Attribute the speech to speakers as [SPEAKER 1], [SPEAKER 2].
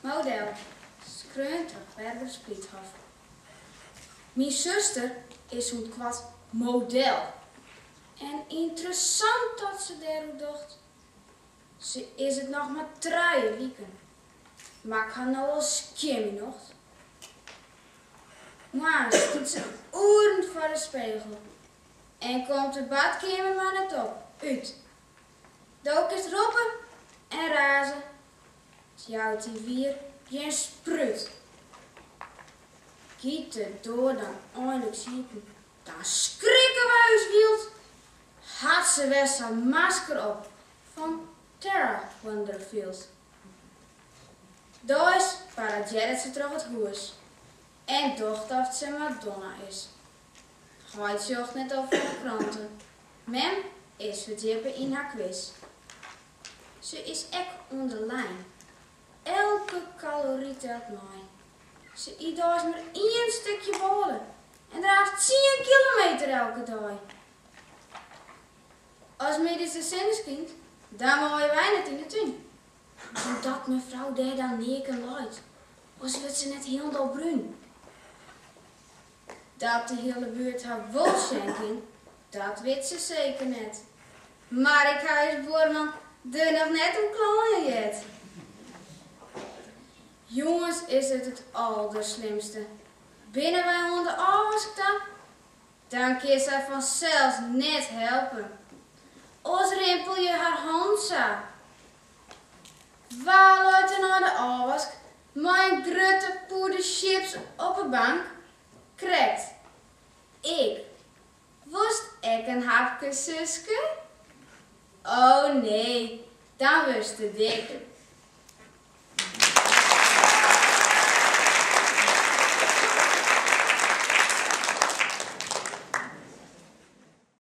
[SPEAKER 1] model, screunt op verder Spliethof. Mijn zuster is zo'n kwad model. En interessant dat ze daarop dacht. Ze is het nog maar 3 weken. Maar ik ga nou wel skimmen nog. Maar stoet ze oren voor de spiegel. En komt de badkamer maar net op. Uit. Dook is roepen en razen. Ze houdt die weer geen sprut. Giet de door dan eindelijk ziepen. Dan schrikken wij ons wild. Had ze weer zijn masker op van Tara Wonderfield. Daar is para Jared ze terug het huis. En dacht dat ze Madonna is. Hij zocht net over de kranten. Mem is verdiepen in haar quiz. Ze is echt onder de lijn. Elke calorie telt mij. Ze eet daar maar 1 stukje bolen. En draagt 10 kilometer elke dag. Als medische zinneskind, dan mooien wij net in de tuin. Omdat mevrouw daar dan niet kan luid. Als wordt ze net helemaal bruin. Dat de hele buurt haar wil schenken, dat weet ze zeker net. Maar ik ga als boerman er nog net een klein jet. Jongens is het allerslimste. Binnen wij onder alles dan kan ze vanzelf net helpen. Als rimpel je haar hand zo. Waar loopt er naar de afwas? Mijn grote poeder chips op een bank? Krijgt. Ik. Wist ik een hapje zuske? Oh nee, dan wist het ik.